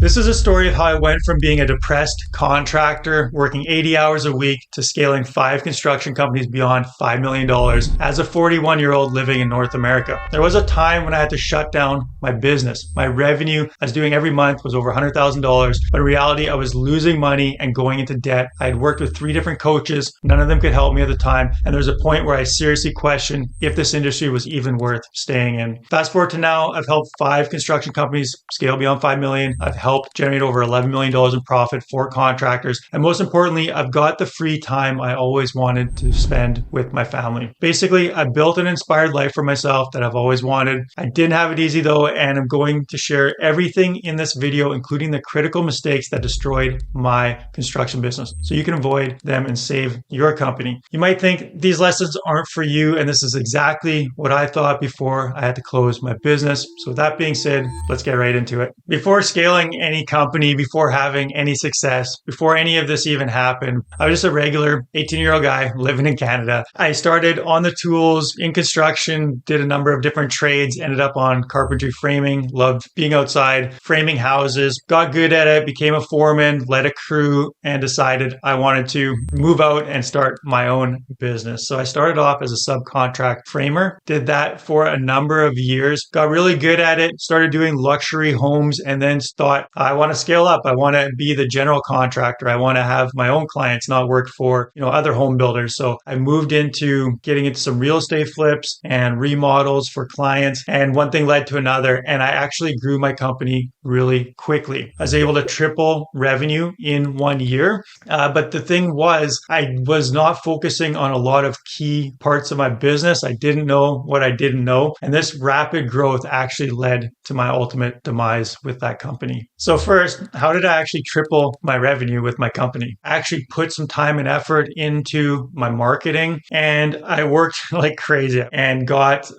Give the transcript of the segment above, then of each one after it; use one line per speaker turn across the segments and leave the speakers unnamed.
This is a story of how I went from being a depressed contractor working 80 hours a week to scaling 5 construction companies beyond $5 million as a 41-year-old living in North America. There was a time when I had to shut down my business. My revenue I was doing every month was over $100,000, but in reality, I was losing money and going into debt. I had worked with 3 different coaches. None of them could help me at the time. And there was a point where I seriously questioned if this industry was even worth staying in. Fast forward to now, I've helped 5 construction companies scale beyond 5 million. I've helped generate over $11 million in profit for contractors. And most importantly, I've got the free time I always wanted to spend with my family. Basically, I built an inspired life for myself that I've always wanted. I didn't have it easy though, and I'm going to share everything in this video, including the critical mistakes that destroyed my construction business, so you can avoid them and save your company. You might think these lessons aren't for you, and this is exactly what I thought before I had to close my business. So with that being said, let's get right into it. Before scaling any company, before having any success, before any of this even happened, I was just a regular 18-year-old guy living in Canada. I started on the tools in construction, did a number of different trades, ended up on carpentry framing, loved being outside, framing houses, got good at it, became a foreman, led a crew, and decided I wanted to move out and start my own business. So I started off as a subcontract framer, did that for a number of years, got really good at it, started doing luxury homes, and then thought, I want to scale up. I want to be the general contractor. I want to have my own clients, not work for, other home builders. So I moved into getting into some real estate flips and remodels for clients. And one thing led to another. And I actually grew my company really quickly. I was able to triple revenue in 1 year. But the thing was, I was not focusing on a lot of key parts of my business. I didn't know what I didn't know. And this rapid growth actually led to my ultimate demise with that company. So first, how did I actually triple my revenue with my company? I actually put some time and effort into my marketing, and I worked like crazy and got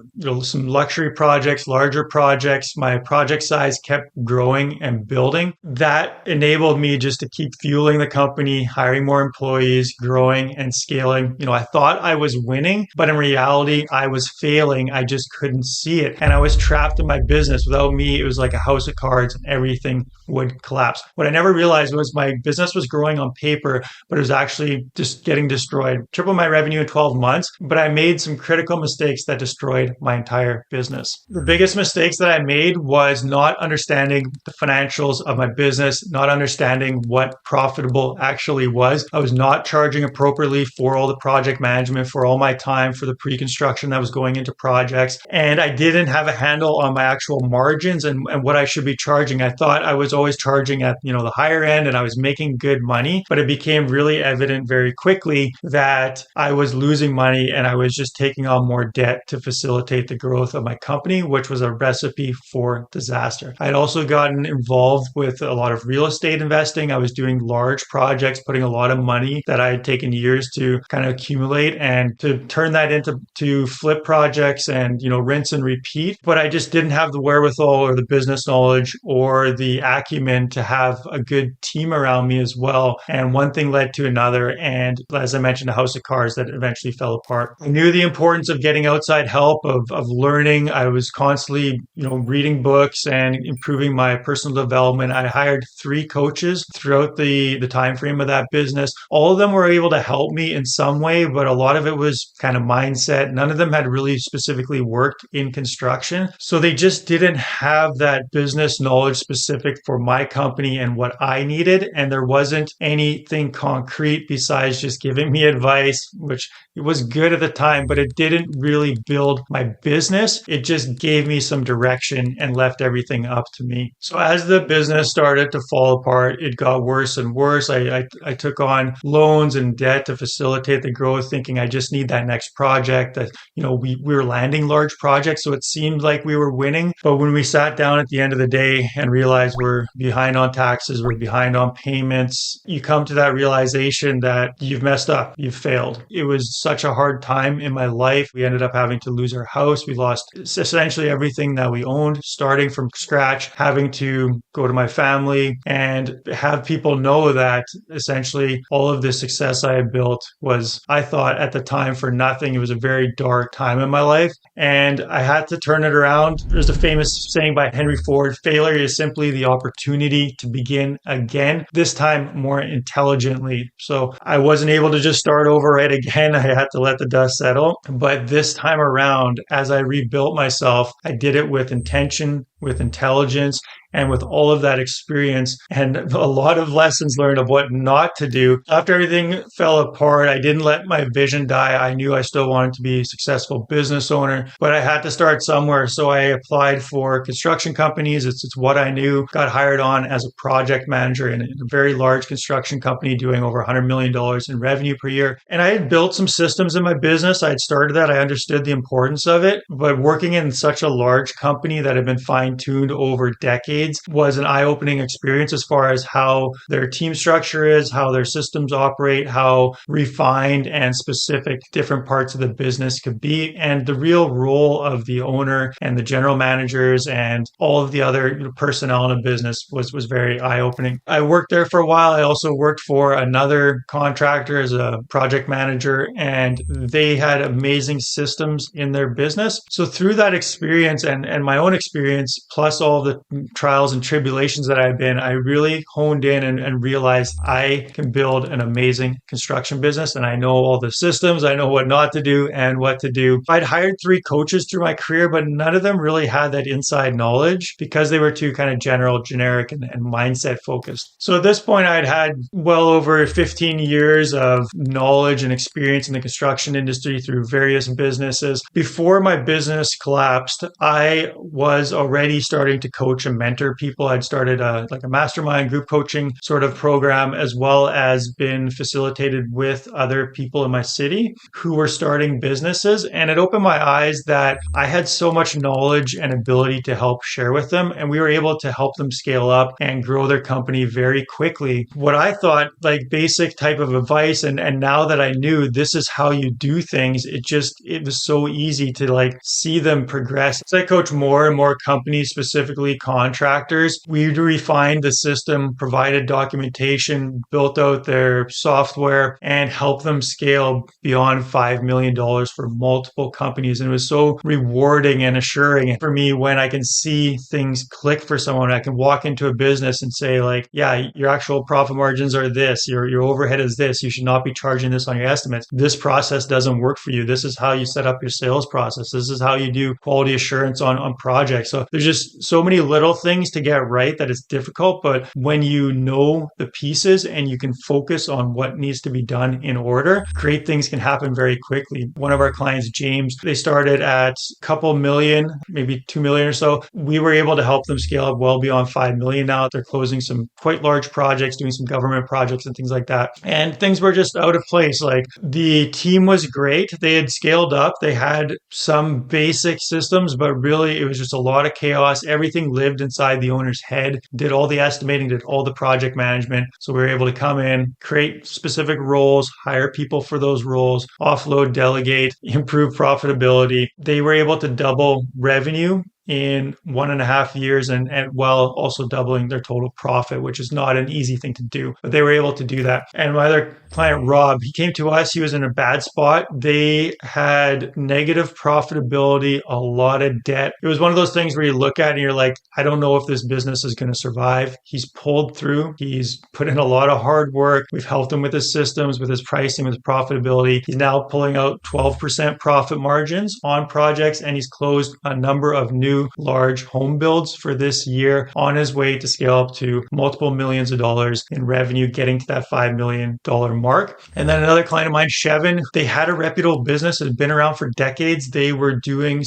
some luxury projects, larger projects. My project size kept growing and building. That enabled me just to keep fueling the company, hiring more employees, growing and scaling. I thought I was winning, but in reality, I was failing. I just couldn't see it. And I was trapped in my business. Without me, it was like a house of cards and everything would collapse. What I never realized was my business was growing on paper, but it was actually just getting destroyed. Triple my revenue in 12 months, but I made some critical mistakes that destroyed my entire business. The biggest mistakes that I made was not understanding the financials of my business, not understanding what profitable actually was. I was not charging appropriately for all the project management, for all my time, for the pre-construction that was going into projects. And I didn't have a handle on my actual margins and what I should be charging. I thought I was always charging at, the higher end and I was making good money, but it became really evident very quickly that I was losing money and I was just taking on more debt to facilitate the growth of my company, which was a recipe for disaster. I'd also gotten involved with a lot of real estate investing. I was doing large projects, putting a lot of money that I had taken years to kind of accumulate and to turn that into flip projects and, rinse and repeat. But I just didn't have the wherewithal or the business knowledge or the acumen to have a good team around me as well. And one thing led to another. And as I mentioned, a house of cards that eventually fell apart. I knew the importance of getting outside help, of learning. I was constantly, reading books and improving my personal development. I hired 3 coaches throughout the time frame of that business. All of them were able to help me in some way, but a lot of it was kind of mindset. None of them had really specifically worked in construction. So they just didn't have that business knowledge specific for my company and what I needed. And there wasn't anything concrete besides just giving me advice, which it was good at the time, but it didn't really build my business. It just gave me some direction and left everything up to me. So as the business started to fall apart, it got worse and worse. I took on loans and debt to facilitate the growth, thinking I just need that next project. That we were landing large projects, so it seemed like we were winning. But when we sat down at the end of the day and realized we're behind on taxes, we're behind on payments, you come to that realization that you've messed up, you've failed. It was such a hard time in my life. We ended up having to lose our house. We lost essentially everything that we owned, starting from scratch, having to go to my family and have people know that essentially all of the success I had built was, I thought at the time, for nothing. It was a very dark time in my life. And I had to turn it around. There's a famous saying by Henry Ford, failure is simply the opportunity to begin again, this time more intelligently. So I wasn't able to just start over right again. I had to let the dust settle. But this time around, as I rebuilt myself, I did it with intention, with intelligence, and with all of that experience and a lot of lessons learned of what not to do. After everything fell apart, I didn't let my vision die. I knew I still wanted to be a successful business owner, but I had to start somewhere. So I applied for construction companies. It's what I knew. Got hired on as a project manager in a very large construction company doing over $100 million in revenue per year. And I had built some systems in my business. I had started that. I understood the importance of it, but working in such a large company that had been fine-tuned over decades was an eye-opening experience as far as how their team structure is, how their systems operate, how refined and specific different parts of the business could be, and the real role of the owner and the general managers and all of the other personnel in a business was very eye-opening. I worked there for a while. I also worked for another contractor as a project manager, and they had amazing systems in their business. So through that experience and my own experience, plus all the trials and tribulations that I've been, I really honed in and realized I can build an amazing construction business, and I know all the systems. I know what not to do and what to do. I'd hired 3 coaches through my career, but none of them really had that inside knowledge because they were too kind of general, generic, and mindset focused. So at this point, I'd had well over 15 years of knowledge and experience in the construction industry through various businesses. Before my business collapsed, I was already starting to coach and mentor people. I'd started a mastermind group coaching sort of program, as well as been facilitated with other people in my city who were starting businesses. And it opened my eyes that I had so much knowledge and ability to help share with them. And we were able to help them scale up and grow their company very quickly. What I thought like basic type of advice. And now that I knew this is how you do things, it was so easy to like see them progress. As I coach more and more companies, specifically contractors, we refined the system, provided documentation, built out their software, and helped them scale beyond $5 million for multiple companies. And it was so rewarding and assuring for me when I can see things click for someone. I can walk into a business and say like, yeah, your actual profit margins are this, your overhead is this, you should not be charging this on your estimates. This process doesn't work for you. This is how you set up your sales process. This is how you do quality assurance on projects. So there's just so many little things to get right that it's difficult. But when you know the pieces and you can focus on what needs to be done in order, great things can happen very quickly. One of our clients, James, they started at a couple million, maybe 2 million or so. We were able to help them scale up well beyond 5 million now. They're closing some quite large projects, doing some government projects and things like that. And things were just out of place. Like the team was great. They had scaled up. They had some basic systems, but really it was just a lot of chaos. Everything lived inside the owner's head, did all the estimating, did all the project management. So we were able to come in, create specific roles, hire people for those roles, offload, delegate, improve profitability. They were able to double revenue in 1.5 years and while also doubling their total profit, which is not an easy thing to do, but they were able to do that. And my other client, Rob, he came to us. He was in a bad spot. They had negative profitability, a lot of debt. It was one of those things where you look at it and you're like, I don't know if this business is going to survive. He's pulled through. He's put in a lot of hard work. We've helped him with his systems, with his pricing, with his profitability. He's now pulling out 12% profit margins on projects, and he's closed a number of new large home builds for this year, on his way to scale up to multiple millions of dollars in revenue, getting to that $5 million mark. And then another client of mine, Shevin, they had a reputable business that had been around for decades. They were doing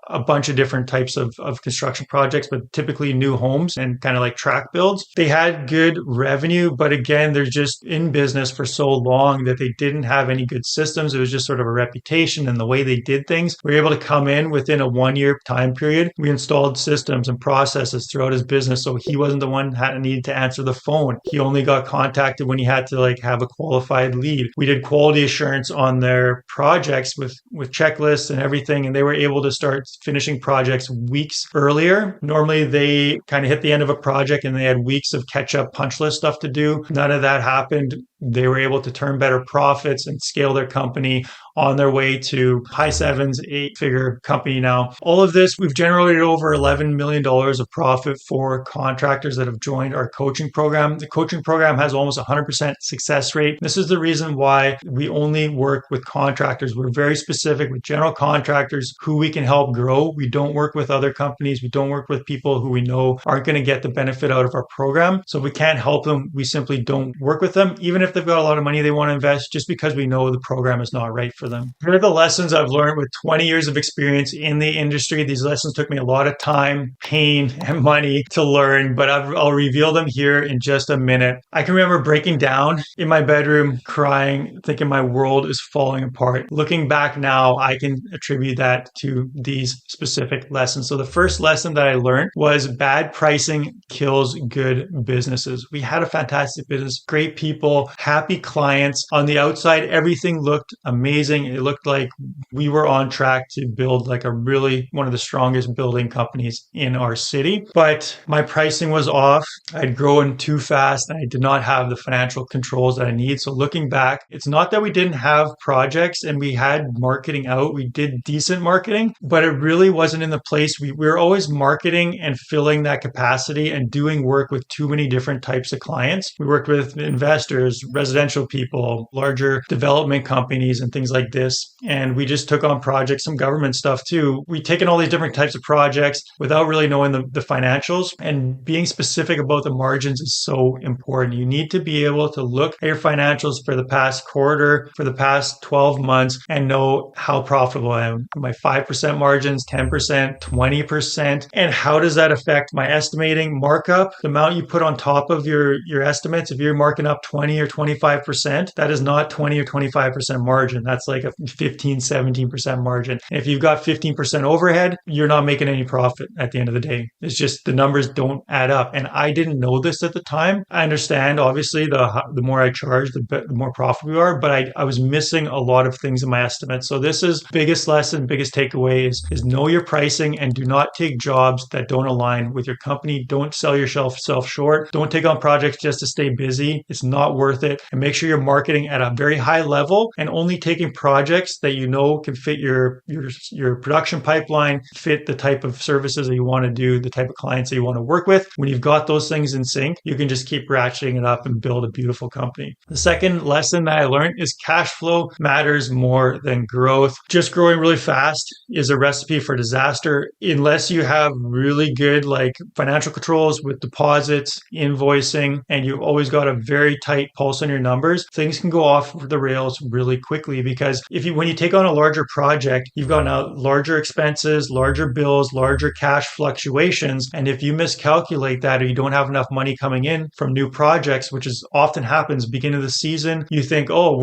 a bunch of different types of construction projects, but typically new homes and kind of like track builds. They had good revenue, but again, they're just in business for so long that they didn't have any good systems. It was just sort of a reputation and the way they did things. We were able to come in within a 1-year time period. We installed systems and processes throughout his business, so he wasn't the one that needed to answer the phone. He only got contacted when he had to like have a qualified lead. We did quality assurance on their projects with checklists and everything, and they were able to start finishing projects weeks earlier. Normally, they kind of hit the end of a project and they had weeks of catch-up punch list stuff to do. None of that happened. They were able to turn better profits and scale their company on their way to high sevens, 8-figure company now. All of this, we've generated over $11 million of profit for contractors that have joined our coaching program. The coaching program has almost 100% success rate. This is the reason why we only work with contractors. We're very specific with general contractors who we can help grow. We don't work with other companies. We don't work with people who we know aren't going to get the benefit out of our program. So if we can't help them, we simply don't work with them, even if they've got a lot of money they want to invest, just because we know the program is not right for them. Here are the lessons I've learned with 20 years of experience in the industry. These lessons took me a lot of time, pain, and money to learn, but I'll reveal them here in just a minute. I can remember breaking down in my bedroom, crying, thinking my world is falling apart. Looking back now, I can attribute that to these specific lessons. So the first lesson that I learned was bad pricing kills good businesses. We had a fantastic business, great people, happy clients. On the outside, everything looked amazing. It looked like we were on track to build like one of the strongest building companies in our city. But my pricing was off. I'd grown too fast and I did not have the financial controls that I need. So looking back, it's not that we didn't have projects and we had marketing out. We did decent marketing, but it really wasn't in the place. We were always marketing and filling that capacity and doing work with too many different types of clients. We worked with investors, residential people, larger development companies and things like this. And we just took on projects, some government stuff too. We've taken all these different types of projects without really knowing the financials, and being specific about the margins is so important. You need to be able to look at your financials for the past quarter, for the past 12 months and know how profitable I am. My 5% margins, 10%, 20%. And how does that affect my estimating markup? The amount you put on top of your estimates, if you're marking up 20 or 25%, that is not 20 or 25% margin. That's like a 15, 17% margin. And if you've got 15% overhead, you're not making any profit at the end of the day. It's just the numbers don't add up. And I didn't know this at the time. I understand, obviously, the more I charge, the more profitable we are, but I was missing a lot of things in my estimates. So this is biggest lesson, biggest takeaway is know your pricing and do not take jobs that don't align with your company. Don't sell yourself short. Don't take on projects just to stay busy. It's not worth it. And make sure you're marketing at a very high level and only taking projects that you know can fit your production pipeline, fit the type of services that you want to do, the type of clients that you want to work with. When you've got those things in sync, you can just keep ratcheting it up and build a beautiful company. The second lesson that I learned is cash flow matters more than growth. Just growing really fast is a recipe for disaster unless you have really good financial controls with deposits, invoicing, and you've always got a very tight pulse on your numbers. Things can go off the rails really quickly because when you take on a larger project, you've got now larger expenses, larger bills, larger cash fluctuations. And if you miscalculate that or you don't have enough money coming in from new projects, which is often happens beginning of the season, you think, oh,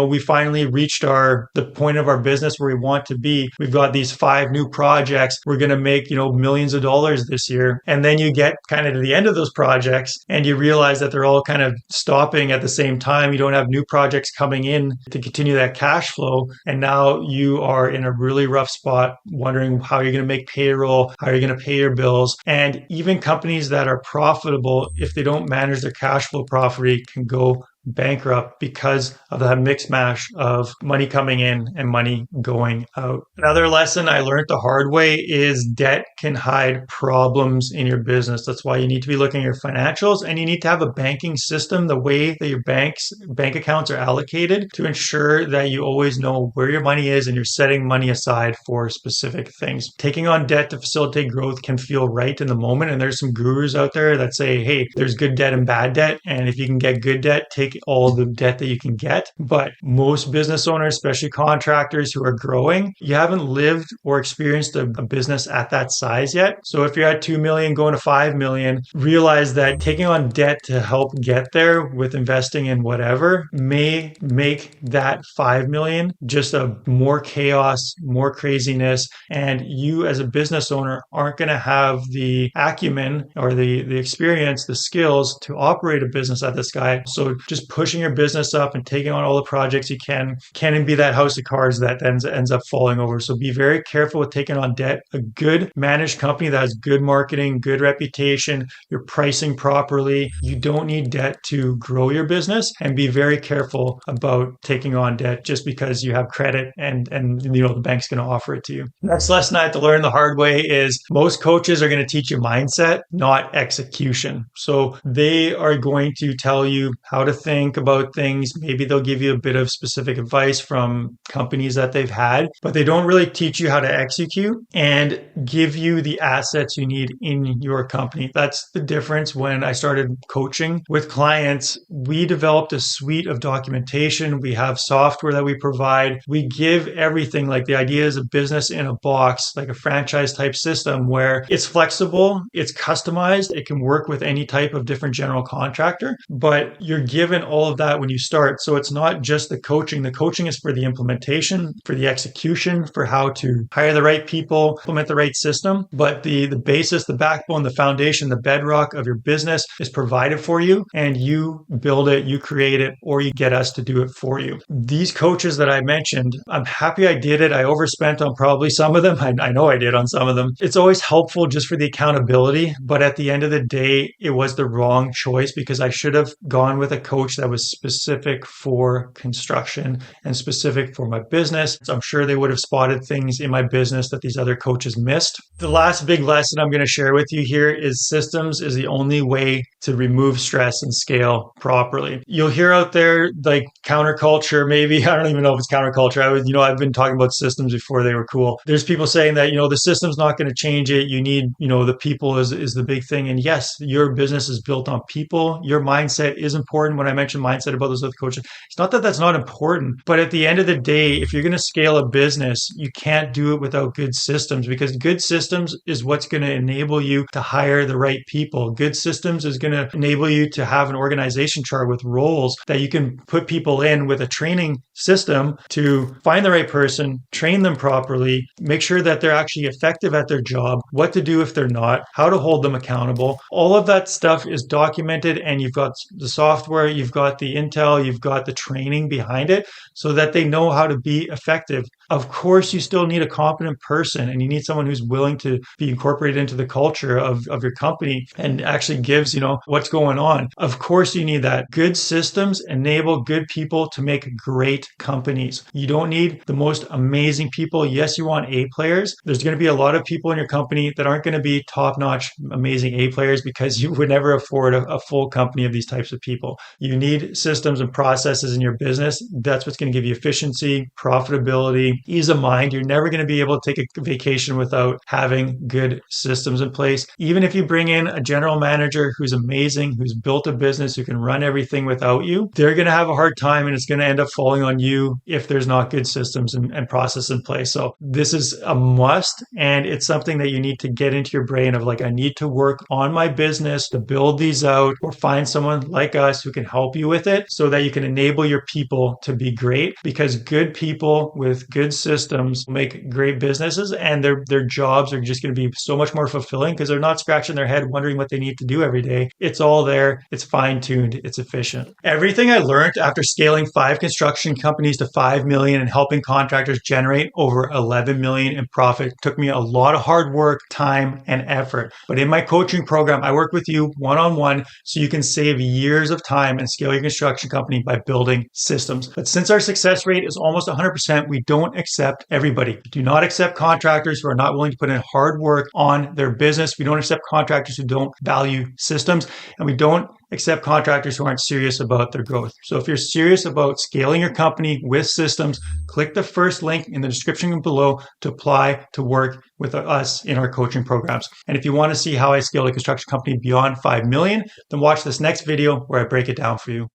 we finally reached the point of our business where we want to be. We've got these 5 new projects. We're going to make, millions of dollars this year. And then you get kind of to the end of those projects and you realize that they're all kind of stopping at the same time. You don't have new projects coming in to continue that cash flow. And now you are in a really rough spot, wondering how you're going to make payroll, how you're going to pay your bills. And even companies that are profitable, if they don't manage their cash flow properly, can go bankrupt because of that mix mash of money coming in and money going out. Another lesson I learned the hard way is debt can hide problems in your business. That's why you need to be looking at your financials and you need to have a banking system, the way that your bank accounts are allocated to ensure that you always know where your money is and you're setting money aside for specific things. Taking on debt to facilitate growth can feel right in the moment. And there's some gurus out there that say, hey, there's good debt and bad debt. And if you can get good debt, take all the debt that you can get. But most business owners, especially contractors who are growing, you haven't lived or experienced a business at that size yet. So if you're at 2 million going to 5 million, realize that taking on debt to help get there with investing in whatever may make that 5 million just a more chaos, more craziness. And you as a business owner aren't going to have the acumen or the experience, the skills to operate a business at the sky. So just just pushing your business up and taking on all the projects you can be that house of cards that ends up falling over. So be very careful with taking on debt. A good managed company that has good marketing, good reputation, you're pricing properly. You don't need debt to grow your business, and be very careful about taking on debt just because you have credit and the bank's going to offer it to you. Next lesson I had to learn the hard way is most coaches are going to teach you mindset, not execution. So they are going to tell you how to think about things. Maybe they'll give you a bit of specific advice from companies that they've had, but they don't really teach you how to execute and give you the assets you need in your company. That's the difference. When I started coaching with clients, we developed a suite of documentation. We have software that we provide. We give everything. Like, the idea is a business in a box, like a franchise type system where it's flexible, it's customized, it can work with any type of different general contractor, but you're given all of that when you start. So it's not just the coaching. The coaching is for the implementation, for the execution, for how to hire the right people, implement the right system. But the basis, the backbone, the foundation, the bedrock of your business is provided for you, and you build it, you create it, or you get us to do it for you. These coaches that I mentioned, I'm happy I did it. I overspent on probably some of them. I know I did on some of them. It's always helpful just for the accountability, but at the end of the day, it was the wrong choice because I should have gone with a coach that was specific for construction and specific for my business. So I'm sure they would have spotted things in my business that these other coaches missed. The last big lesson I'm going to share with you here is systems is the only way to remove stress and scale properly. You'll hear out there like counterculture, maybe. I don't even know if it's counterculture. I've been talking about systems before they were cool. There's people saying that, the system's not going to change it. You need, the people is the big thing. And yes, your business is built on people. Your mindset is important. When I mentioned mindset about those other coaches, it's not that that's not important, but at the end of the day, if you're going to scale a business, you can't do it without good systems, because good systems is what's going to enable you to hire the right people. Good systems is going to enable you to have an organization chart with roles that you can put people in with a training system to find the right person, train them properly, make sure that they're actually effective at their job, what to do if they're not, how to hold them accountable. All of that stuff is documented, and you've got the software, you've got the intel, you've got the training behind it so that they know how to be effective. Of course, you still need a competent person, and you need someone who's willing to be incorporated into the culture of your company and actually gives, what's going on. Of course, you need that. Good systems enable good people to make great companies. You don't need the most amazing people. Yes, you want A players. There's going to be a lot of people in your company that aren't going to be top-notch, amazing A players, because you would never afford a full company of these types of people. You need systems and processes in your business. That's what's going to give you efficiency, profitability, ease of mind. You're never going to be able to take a vacation without having good systems in place. Even if you bring in a general manager who's amazing, who's built a business, who can run everything without you, they're going to have a hard time, and it's going to end up falling on you if there's not good systems and process in place. So this is a must, and it's something that you need to get into your brain of, like, I need to work on my business to build these out, or find someone like us who can help you with it so that you can enable your people to be great, because good people with good systems make great businesses, and their jobs are just going to be so much more fulfilling because they're not scratching their head wondering what they need to do every day. It's all there. It's fine-tuned. It's efficient. Everything I learned after scaling 5 construction companies to 5 million and helping contractors generate over 11 million in profit took me a lot of hard work, time, and effort. But in my coaching program, I work with you one-on-one so you can save years of time and scale your construction company by building systems. But since our success rate is almost 100%, we don't accept everybody. We do not accept contractors who are not willing to put in hard work on their business. We don't accept contractors who don't value systems, and we don't accept contractors who aren't serious about their growth. So if you're serious about scaling your company with systems, click the first link in the description below to apply to work with us in our coaching programs. And if you want to see how I scale a construction company beyond 5 million, then watch this next video where I break it down for you.